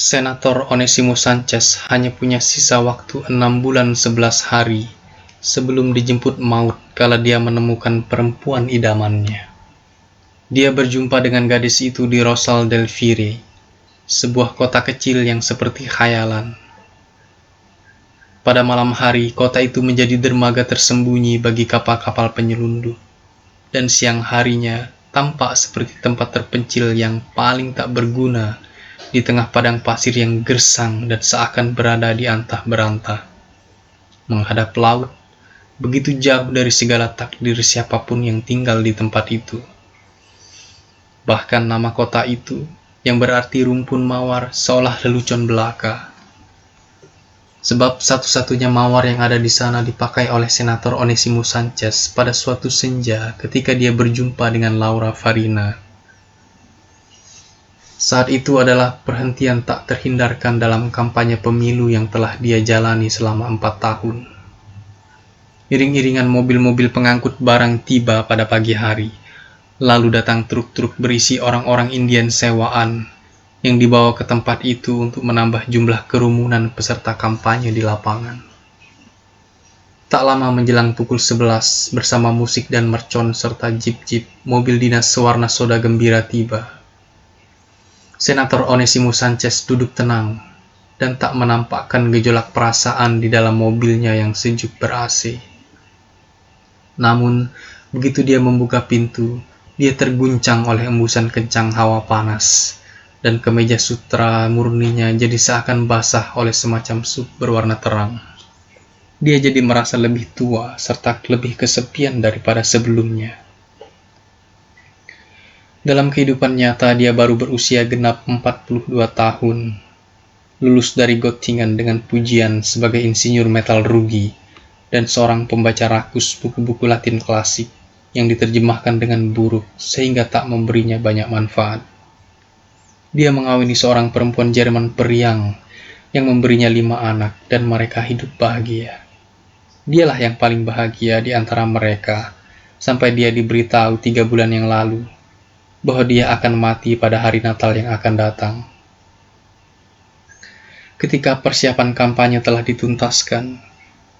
Senator Onesimus Sanchez hanya punya sisa waktu 6 bulan 11 hari sebelum dijemput maut kala dia menemukan perempuan idamannya. Dia berjumpa dengan gadis itu di Rosal del Fire, sebuah kota kecil yang seperti khayalan. Pada malam hari, kota itu menjadi dermaga tersembunyi bagi kapal-kapal penyelundup, dan siang harinya tampak seperti tempat terpencil yang paling tak berguna di tengah padang pasir yang gersang dan seakan berada di antah berantah, menghadap laut, begitu jauh dari segala takdir siapapun yang tinggal di tempat itu. Bahkan nama kota itu, yang berarti rumpun mawar, seolah lelucon belaka. Sebab satu-satunya mawar yang ada di sana dipakai oleh Senator Onesimus Sanchez pada suatu senja ketika dia berjumpa dengan Laura Farina. Saat itu adalah perhentian tak terhindarkan dalam kampanye pemilu yang telah dia jalani selama 4 tahun. Iring-iringan mobil-mobil pengangkut barang tiba pada pagi hari, lalu datang truk-truk berisi orang-orang Indian sewaan yang dibawa ke tempat itu untuk menambah jumlah kerumunan peserta kampanye di lapangan. Tak lama menjelang pukul 11, bersama musik dan mercon serta jeep-jeep, mobil dinas sewarna soda gembira tiba. Senator Onesimus Sanchez duduk tenang dan tak menampakkan gejolak perasaan di dalam mobilnya yang sejuk ber-AC. Namun, begitu dia membuka pintu, dia terguncang oleh embusan kencang hawa panas, dan kemeja sutra murninya jadi seakan basah oleh semacam sup berwarna terang. Dia jadi merasa lebih tua serta lebih kesepian daripada sebelumnya. Dalam kehidupan nyata dia baru berusia genap 42 tahun, lulus dari Göttingen dengan pujian sebagai insinyur metalurgi dan seorang pembaca rakus buku-buku Latin klasik yang diterjemahkan dengan buruk sehingga tak memberinya banyak manfaat. Dia mengawini seorang perempuan Jerman periang yang memberinya 5 anak dan mereka hidup bahagia. Dialah yang paling bahagia di antara mereka sampai dia diberitahu 3 bulan yang lalu bahwa dia akan mati pada hari Natal yang akan datang. Ketika persiapan kampanye telah dituntaskan,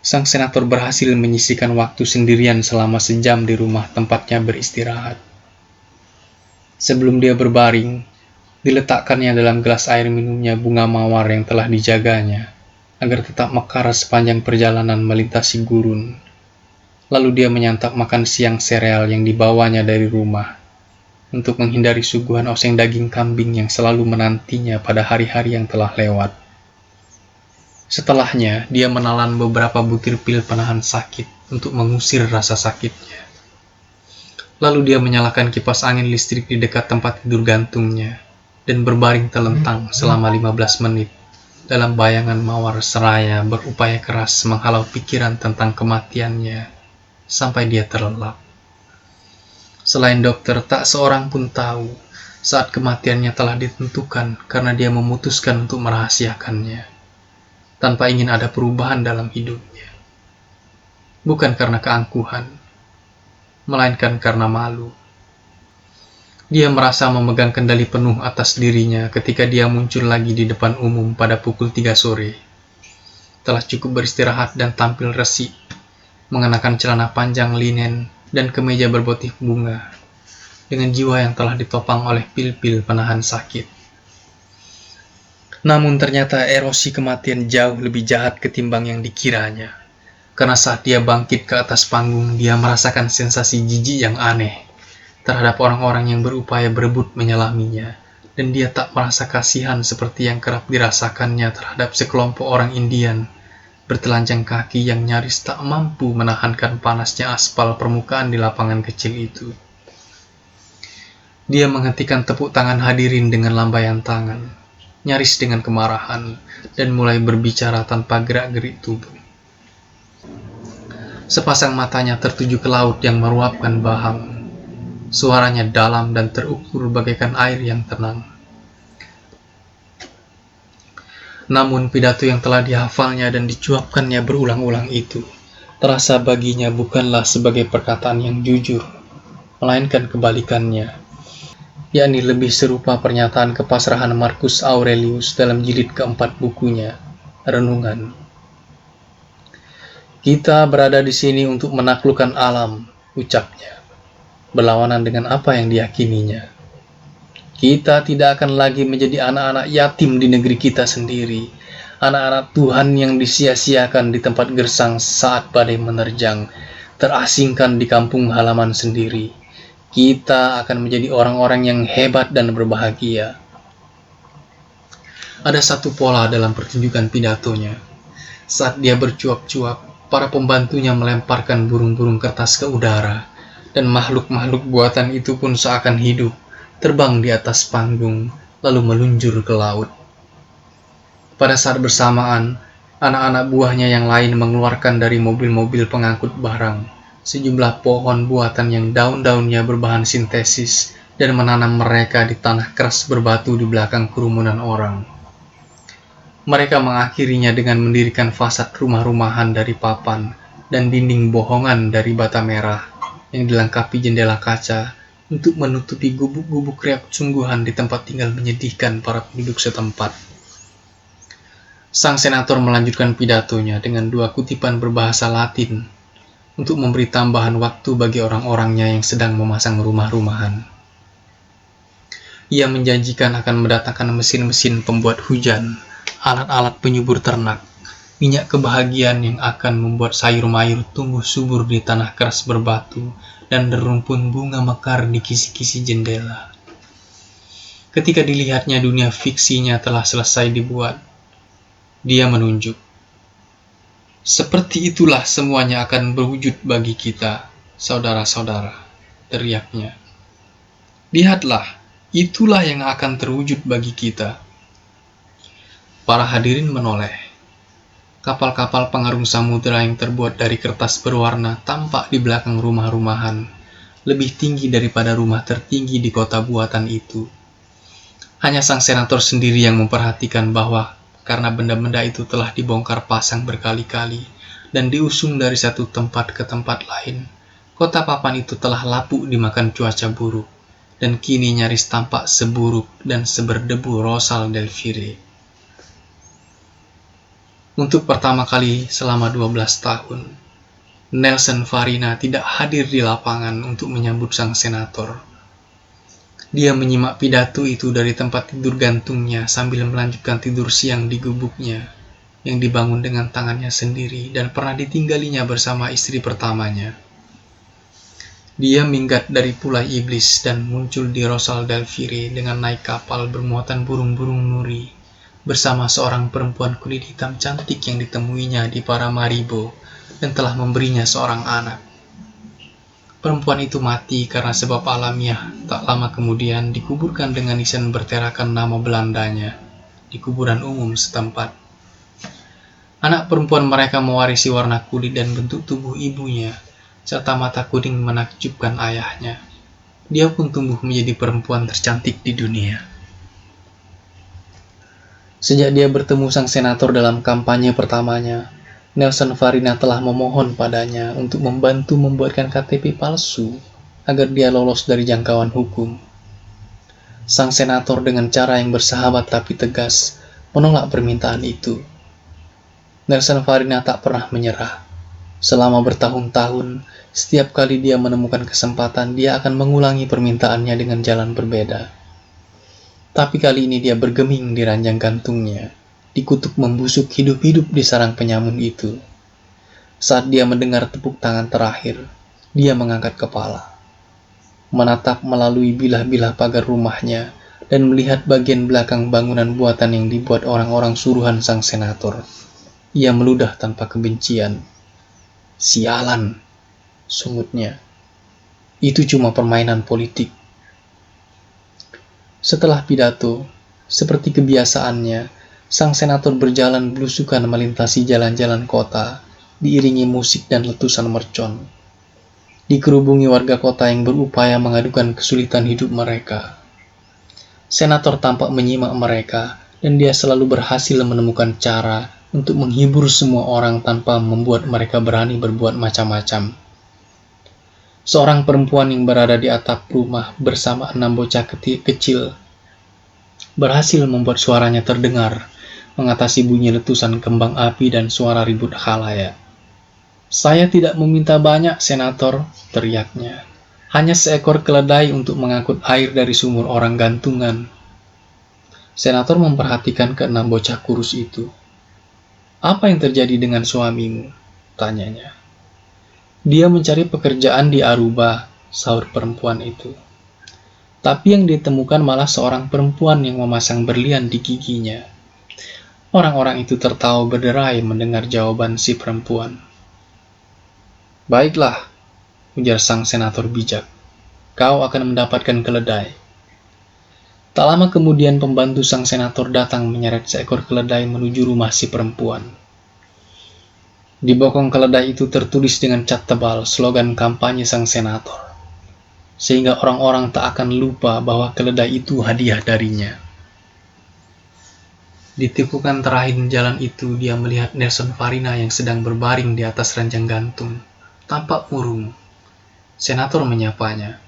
sang senator berhasil menyisihkan waktu sendirian selama sejam di rumah tempatnya beristirahat. Sebelum dia berbaring, diletakkannya dalam gelas air minumnya bunga mawar yang telah dijaganya, agar tetap mekar sepanjang perjalanan melintasi gurun. Lalu dia menyantap makan siang sereal yang dibawanya dari rumah, untuk menghindari suguhan oseng daging kambing yang selalu menantinya pada hari-hari yang telah lewat. Setelahnya, dia menelan beberapa butir pil penahan sakit untuk mengusir rasa sakitnya. Lalu dia menyalakan kipas angin listrik di dekat tempat tidur gantungnya dan berbaring telentang selama 15 menit dalam bayangan mawar seraya berupaya keras menghalau pikiran tentang kematiannya sampai dia terlelap. Selain dokter, tak seorang pun tahu saat kematiannya telah ditentukan karena dia memutuskan untuk merahasiakannya, tanpa ingin ada perubahan dalam hidupnya. Bukan karena keangkuhan, melainkan karena malu. Dia merasa memegang kendali penuh atas dirinya ketika dia muncul lagi di depan umum pada pukul 3 sore. Telah cukup beristirahat dan tampil resik, mengenakan celana panjang linen dan kemeja bermotif bunga, dengan jiwa yang telah ditopang oleh pil-pil penahan sakit. Namun ternyata erosi kematian jauh lebih jahat ketimbang yang dikiranya, karena saat dia bangkit ke atas panggung, dia merasakan sensasi jijik yang aneh terhadap orang-orang yang berupaya berebut menyelaminya, dan dia tak merasa kasihan seperti yang kerap dirasakannya terhadap sekelompok orang Indian bertelanjang kaki yang nyaris tak mampu menahankan panasnya aspal permukaan di lapangan kecil itu. Dia menghentikan tepuk tangan hadirin dengan lambaian tangan, nyaris dengan kemarahan, dan mulai berbicara tanpa gerak-gerik tubuh. Sepasang matanya tertuju ke laut yang meruapkan bahang. Suaranya dalam dan terukur bagaikan air yang tenang. Namun pidato yang telah dihafalnya dan dicuapkannya berulang-ulang itu terasa baginya bukanlah sebagai perkataan yang jujur, melainkan kebalikannya. yakni lebih serupa pernyataan kepasrahan Marcus Aurelius dalam jilid keempat bukunya, Renungan. Kita berada di sini untuk menaklukkan alam, ucapnya, berlawanan dengan apa yang diyakininya. Kita tidak akan lagi menjadi anak-anak yatim di negeri kita sendiri, anak-anak Tuhan yang disia-siakan di tempat gersang saat badai menerjang, terasingkan di kampung halaman sendiri. Kita akan menjadi orang-orang yang hebat dan berbahagia. Ada satu pola dalam pertunjukan pidatonya. Saat dia bercuap-cuap, para pembantunya melemparkan burung-burung kertas ke udara, dan makhluk-makhluk buatan itu pun seakan hidup, terbang di atas panggung, lalu meluncur ke laut. Pada saat bersamaan, anak-anak buahnya yang lain mengeluarkan dari mobil-mobil pengangkut barang sejumlah pohon buatan yang daun-daunnya berbahan sintesis dan menanam mereka di tanah keras berbatu di belakang kerumunan orang. Mereka mengakhirinya dengan mendirikan fasad rumah-rumahan dari papan dan dinding bohongan dari bata merah yang dilengkapi jendela kaca untuk menutupi gubuk-gubuk reak sungguhan di tempat tinggal menyedihkan para penduduk setempat. Sang senator melanjutkan pidatonya dengan dua kutipan berbahasa Latin untuk memberi tambahan waktu bagi orang-orangnya yang sedang memasang rumah-rumahan. Ia menjanjikan akan mendatangkan mesin-mesin pembuat hujan, alat-alat penyubur ternak, minyak kebahagiaan yang akan membuat sayur mayur tumbuh subur di tanah keras berbatu, dan derumpun bunga mekar di kisi-kisi jendela. Ketika dilihatnya dunia fiksinya telah selesai dibuat, dia menunjuk. Seperti itulah semuanya akan berwujud bagi kita, saudara-saudara, teriaknya. Lihatlah, itulah yang akan terwujud bagi kita. Para hadirin menoleh. Kapal-kapal pengarung samudera yang terbuat dari kertas berwarna tampak di belakang rumah-rumahan, lebih tinggi daripada rumah tertinggi di kota buatan itu. Hanya sang senator sendiri yang memperhatikan bahwa karena benda-benda itu telah dibongkar pasang berkali-kali dan diusung dari satu tempat ke tempat lain, kota papan itu telah lapuk dimakan cuaca buruk, dan kini nyaris tampak seburuk dan seberdebu Rosal del Fire. Untuk pertama kali selama 12 tahun, Nelson Farina tidak hadir di lapangan untuk menyambut sang senator. Dia menyimak pidato itu dari tempat tidur gantungnya sambil melanjutkan tidur siang di gubuknya, yang dibangun dengan tangannya sendiri dan pernah ditinggalinya bersama istri pertamanya. Dia minggat dari Pulai Iblis dan muncul di Rosal del Fire dengan naik kapal bermuatan burung-burung nuri, bersama seorang perempuan kulit hitam cantik yang ditemuinya di Paramaribo dan telah memberinya seorang anak. Perempuan itu mati karena sebab alamiah, tak lama kemudian dikuburkan dengan nisan berterakan nama Belandanya di kuburan umum setempat. Anak perempuan mereka mewarisi warna kulit dan bentuk tubuh ibunya, serta mata kuning menakjubkan ayahnya. Dia pun tumbuh menjadi perempuan tercantik di dunia. Sejak dia bertemu sang senator dalam kampanye pertamanya, Nelson Farina telah memohon padanya untuk membantu membuatkan KTP palsu agar dia lolos dari jangkauan hukum. Sang senator dengan cara yang bersahabat tapi tegas menolak permintaan itu. Nelson Farina tak pernah menyerah. Selama bertahun-tahun, setiap kali dia menemukan kesempatan, dia akan mengulangi permintaannya dengan jalan berbeda. Tapi kali ini dia bergeming di ranjang gantungnya, dikutuk membusuk hidup-hidup di sarang penyamun itu. Saat dia mendengar tepuk tangan terakhir, dia mengangkat kepala, menatap melalui bilah-bilah pagar rumahnya, dan melihat bagian belakang bangunan buatan yang dibuat orang-orang suruhan sang senator. Ia meludah tanpa kebencian. Sialan, sungutnya. Itu cuma permainan politik. Setelah pidato, seperti kebiasaannya, sang senator berjalan belusukan melintasi jalan-jalan kota, diiringi musik dan letusan mercon. Dikerubungi warga kota yang berupaya mengadukan kesulitan hidup mereka. Senator tampak menyimak mereka, dan dia selalu berhasil menemukan cara untuk menghibur semua orang tanpa membuat mereka berani berbuat macam-macam. Seorang perempuan yang berada di atap rumah bersama 6 bocah kecil berhasil membuat suaranya terdengar, mengatasi bunyi letusan kembang api dan suara ribut khalayak. "Saya tidak meminta banyak, Senator," teriaknya. "Hanya seekor keledai untuk mengangkut air dari sumur orang gantungan." Senator memperhatikan keenam bocah kurus itu. "Apa yang terjadi dengan suamimu?" tanyanya. "Dia mencari pekerjaan di Aruba," sahut perempuan itu. "Tapi yang ditemukan malah seorang perempuan yang memasang berlian di giginya." Orang-orang itu tertawa berderai mendengar jawaban si perempuan. "Baiklah," ujar sang senator bijak. "Kau akan mendapatkan keledai." Tak lama kemudian pembantu sang senator datang menyeret seekor keledai menuju rumah si perempuan. Di bokong keledai itu tertulis dengan cat tebal slogan kampanye sang senator, sehingga orang-orang tak akan lupa bahwa keledai itu hadiah darinya. Di tikungan terakhir jalan itu, dia melihat Nelson Farina yang sedang berbaring di atas ranjang gantung, tampak murung. Senator menyapanya.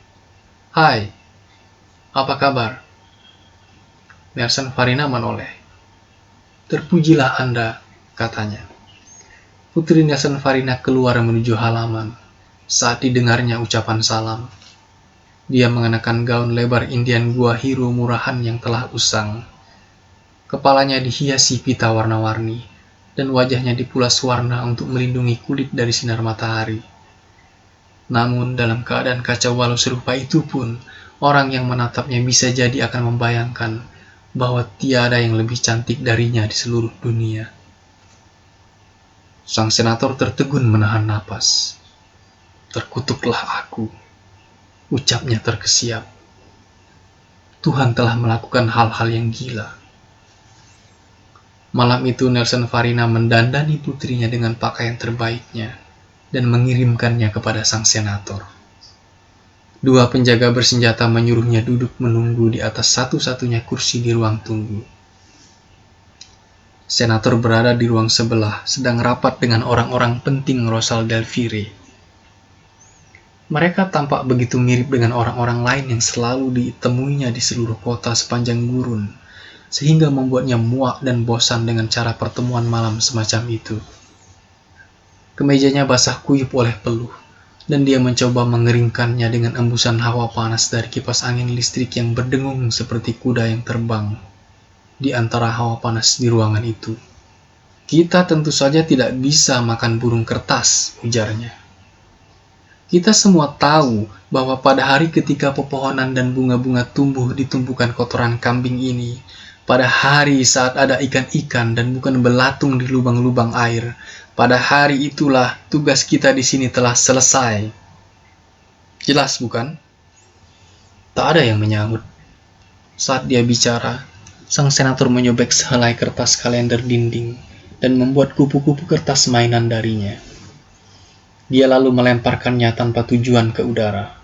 "Hai, apa kabar?" Nelson Farina menoleh. "Terpujilah Anda," katanya. Putri Nelson Farina keluar menuju halaman. Saat didengarnya ucapan salam, dia mengenakan gaun lebar Indian gua hero murahan yang telah usang. Kepalanya dihiasi pita warna-warni, dan wajahnya dipulas warna untuk melindungi kulit dari sinar matahari. Namun dalam keadaan kacau balau serupa itu pun, orang yang menatapnya bisa jadi akan membayangkan bahwa tiada yang lebih cantik darinya di seluruh dunia. Sang senator tertegun menahan napas. "Terkutuklah aku," ucapnya terkesiap. "Tuhan telah melakukan hal-hal yang gila." Malam itu Nelson Farina mendandani putrinya dengan pakaian terbaiknya dan mengirimkannya kepada sang senator. Dua penjaga bersenjata menyuruhnya duduk menunggu di atas satu-satunya kursi di ruang tunggu. Senator berada di ruang sebelah, sedang rapat dengan orang-orang penting Rosal Delphire. Mereka tampak begitu mirip dengan orang-orang lain yang selalu ditemuinya di seluruh kota sepanjang gurun, sehingga membuatnya muak dan bosan dengan cara pertemuan malam semacam itu. Kemejanya basah kuyup oleh peluh, dan dia mencoba mengeringkannya dengan embusan hawa panas dari kipas angin listrik yang berdengung seperti kuda yang terbang di antara hawa panas di ruangan itu. "Kita tentu saja tidak bisa makan burung kertas," ujarnya. "Kita semua tahu bahwa pada hari ketika pepohonan dan bunga-bunga tumbuh di tumpukan kotoran kambing ini, pada hari saat ada ikan-ikan dan bukan belatung di lubang-lubang air, pada hari itulah tugas kita di sini telah selesai." Jelas bukan? Tak ada yang menyahut. Saat dia bicara, sang senator menyobek sehelai kertas kalender dinding dan membuat kupu-kupu kertas mainan darinya. Dia lalu melemparkannya tanpa tujuan ke udara.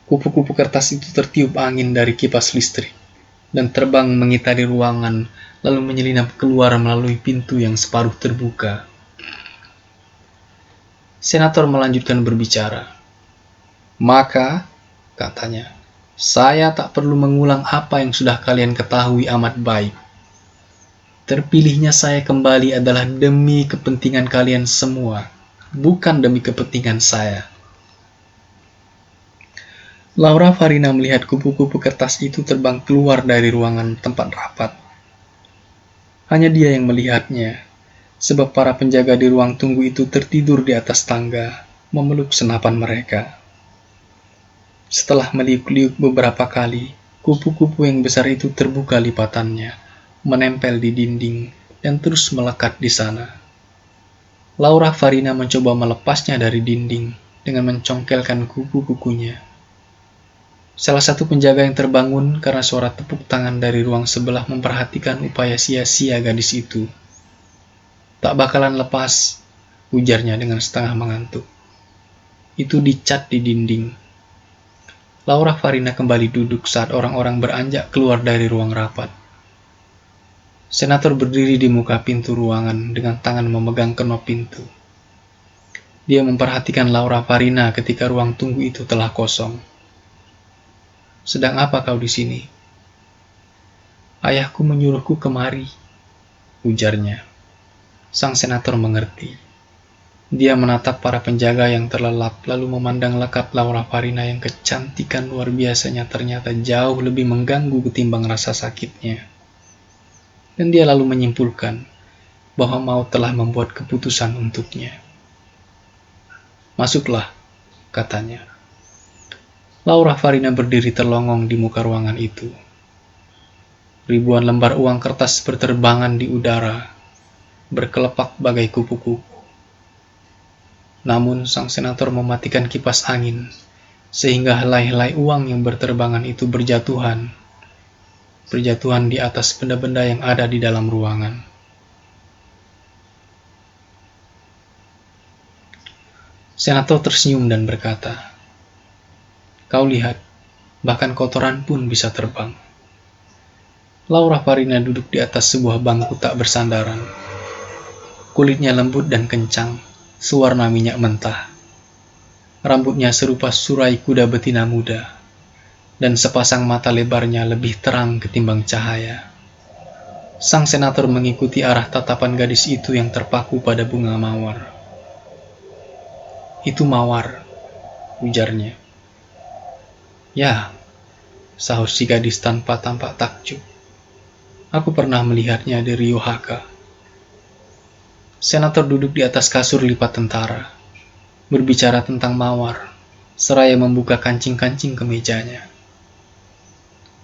Kupu-kupu kertas itu tertiup angin dari kipas listrik dan terbang mengitari ruangan, lalu menyelinap keluar melalui pintu yang separuh terbuka. Senator melanjutkan berbicara. "Maka," katanya, "saya tak perlu mengulang apa yang sudah kalian ketahui amat baik. Terpilihnya saya kembali adalah demi kepentingan kalian semua, bukan demi kepentingan saya." Laura Farina melihat kupu-kupu kertas itu terbang keluar dari ruangan tempat rapat. Hanya dia yang melihatnya, sebab para penjaga di ruang tunggu itu tertidur di atas tangga, memeluk senapan mereka. Setelah meliuk-liuk beberapa kali, kupu-kupu yang besar itu terbuka lipatannya, menempel di dinding, dan terus melekat di sana. Laura Farina mencoba melepasnya dari dinding dengan mencongkelkan kuku-kukunya. Salah satu penjaga yang terbangun karena suara tepuk tangan dari ruang sebelah memperhatikan upaya sia-sia gadis itu. "Tak bakalan lepas," ujarnya dengan setengah mengantuk. "Itu dicat di dinding." Laura Farina kembali duduk saat orang-orang beranjak keluar dari ruang rapat. Senator berdiri di muka pintu ruangan dengan tangan memegang kenop pintu. Dia memperhatikan Laura Farina ketika ruang tunggu itu telah kosong. "Sedang apa kau di sini?" "Ayahku menyuruhku kemari," ujarnya. Sang senator mengerti. Dia menatap para penjaga yang terlelap, lalu memandang lekat Laura Farina yang kecantikan luar biasanya ternyata jauh lebih mengganggu ketimbang rasa sakitnya. Dan dia lalu menyimpulkan bahwa maut telah membuat keputusan untuknya. "Masuklah," katanya. Laura Farina berdiri terlongong di muka ruangan itu. Ribuan lembar uang kertas berterbangan di udara, berkelepak bagai kupu-kupu. Namun sang senator mematikan kipas angin, sehingga helai-helai uang yang berterbangan itu berjatuhan di atas benda-benda yang ada di dalam ruangan. Senator tersenyum dan berkata, "Kau lihat, bahkan kotoran pun bisa terbang." Laura Farina duduk di atas sebuah bangku tak bersandaran. Kulitnya lembut dan kencang, sewarna minyak mentah. Rambutnya serupa surai kuda betina muda, dan sepasang mata lebarnya lebih terang ketimbang cahaya. Sang senator mengikuti arah tatapan gadis itu yang terpaku pada bunga mawar. "Itu mawar," ujarnya. "Ya," sahut si gadis tanpa tampak takjub. "Aku pernah melihatnya di Ryohaka." Senator duduk di atas kasur lipat tentara, berbicara tentang mawar, seraya membuka kancing-kancing kemejanya.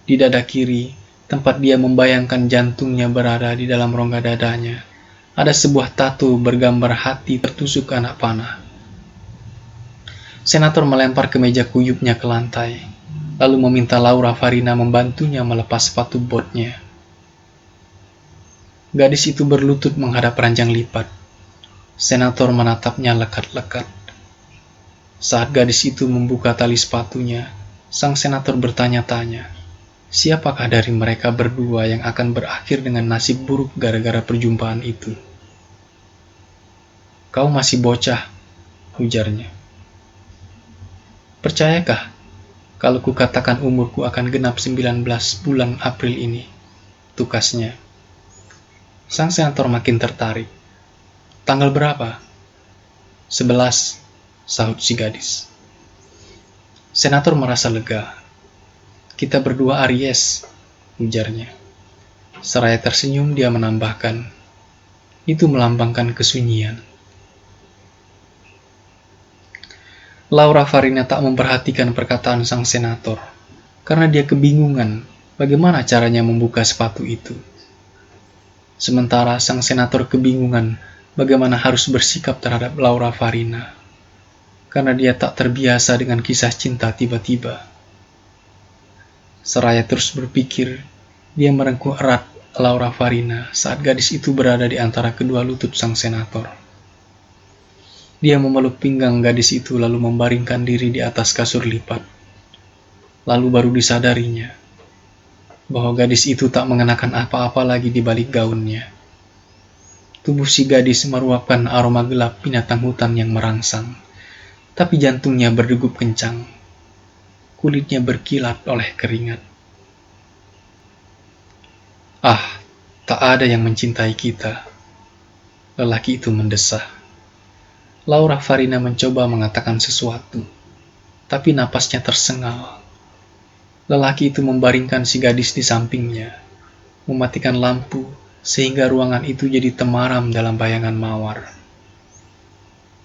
Di dada kiri, tempat dia membayangkan jantungnya berada di dalam rongga dadanya, ada sebuah tato bergambar hati tertusuk anak panah. Senator melempar kemeja kuyupnya ke lantai, lalu meminta Laura Farina membantunya melepas sepatu botnya. Gadis itu berlutut menghadap ranjang lipat. Senator menatapnya lekat-lekat. Saat gadis itu membuka tali sepatunya, sang senator bertanya-tanya, siapakah dari mereka berdua yang akan berakhir dengan nasib buruk gara-gara perjumpaan itu? "Kau masih bocah," ujarnya. "Percayakah kalau kukatakan umurku akan genap 19 bulan April ini?" tukasnya. Sang senator makin tertarik. "Tanggal berapa?" "11," sahut si gadis. Senator merasa lega. "Kita berdua Aries," ujarnya. Seraya tersenyum dia menambahkan, "Itu melambangkan kesunyian." Laura Farina tak memperhatikan perkataan sang senator, karena dia kebingungan bagaimana caranya membuka sepatu itu. Sementara sang senator kebingungan bagaimana harus bersikap terhadap Laura Farina, karena dia tak terbiasa dengan kisah cinta tiba-tiba. Seraya terus berpikir, dia merengkuh erat Laura Farina saat gadis itu berada di antara kedua lutut sang senator. Dia memeluk pinggang gadis itu lalu membaringkan diri di atas kasur lipat. Lalu baru disadarinya bahwa gadis itu tak mengenakan apa-apa lagi di balik gaunnya. Tubuh si gadis meruapkan aroma gelap binatang hutan yang merangsang, tapi jantungnya berdegup kencang. Kulitnya berkilat oleh keringat. "Ah, tak ada yang mencintai kita," lelaki itu mendesah. Laura Farina mencoba mengatakan sesuatu, tapi napasnya tersengal. Lelaki itu membaringkan si gadis di sampingnya, mematikan lampu sehingga ruangan itu jadi temaram dalam bayangan mawar.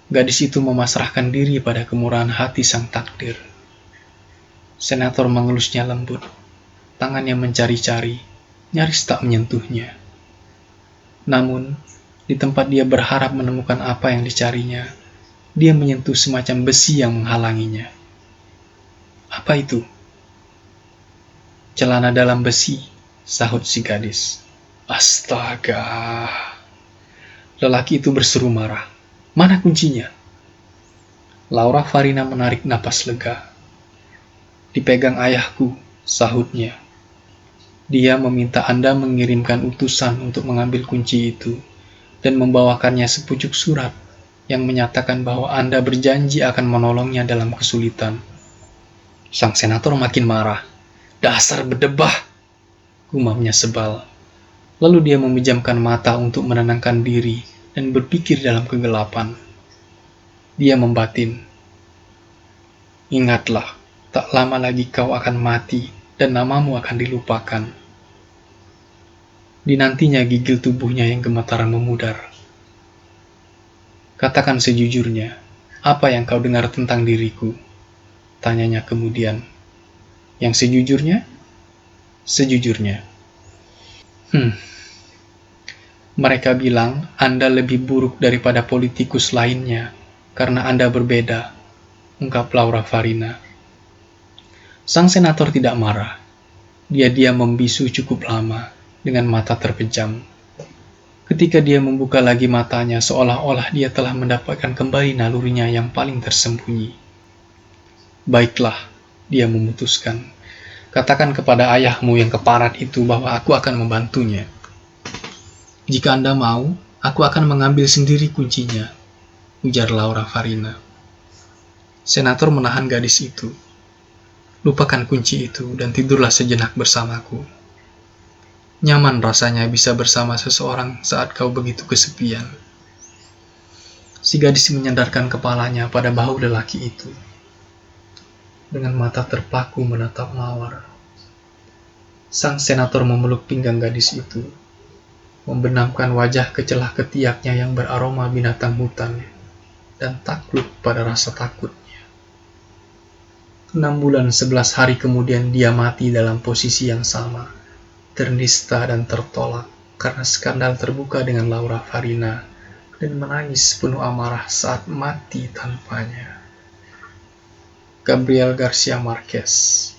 Gadis itu memasrahkan diri pada kemurahan hati sang takdir. Senator mengelusnya lembut, tangannya mencari-cari, nyaris tak menyentuhnya. Namun, di tempat dia berharap menemukan apa yang dicarinya, dia menyentuh semacam besi yang menghalanginya. "Apa itu?" "Celana dalam besi," sahut si gadis. "Astaga!" Lelaki itu berseru marah. "Mana kuncinya?" Laura Farina menarik napas lega. "Dipegang ayahku," sahutnya. "Dia meminta Anda mengirimkan utusan untuk mengambil kunci itu dan membawakannya sepucuk surat yang menyatakan bahwa Anda berjanji akan menolongnya dalam kesulitan. Sang senator makin marah. "Dasar berdebah!" gumamnya sebal. Lalu dia memejamkan mata untuk menenangkan diri dan berpikir dalam kegelapan. Dia membatin, "Ingatlah, tak lama lagi kau akan mati dan namamu akan dilupakan." Dinantinya gigil tubuhnya yang gemetaran memudar. "Katakan sejujurnya, apa yang kau dengar tentang diriku?" tanyanya kemudian. "Yang sejujurnya?" "Sejujurnya." Mereka bilang Anda lebih buruk daripada politikus lainnya karena Anda berbeda, ungkap Laura Farina. Sang senator tidak marah. Dia diam membisu cukup lama dengan mata terpejam. Ketika dia membuka lagi matanya seolah-olah dia telah mendapatkan kembali nalurinya yang paling tersembunyi. "Baiklah," dia memutuskan. "Katakan kepada ayahmu yang keparat itu bahwa aku akan membantunya. Jika Anda mau, aku akan mengambil sendiri kuncinya," ujar Laura Farina. Senator menahan gadis itu. "Lupakan kunci itu dan tidurlah sejenak bersamaku. Nyaman rasanya bisa bersama seseorang saat kau begitu kesepian." Si gadis menyandarkan kepalanya pada bahu lelaki itu. Dengan mata terpaku menatap mawar. Sang senator memeluk pinggang gadis itu, membenamkan wajah ke celah ketiaknya yang beraroma binatang hutan, dan takluk pada rasa takutnya. 6 bulan 11 hari kemudian dia mati dalam posisi yang sama, ternista dan tertolak karena skandal terbuka dengan Laura Farina, dan menangis penuh amarah saat mati tanpanya. Gabriel Garcia Marquez.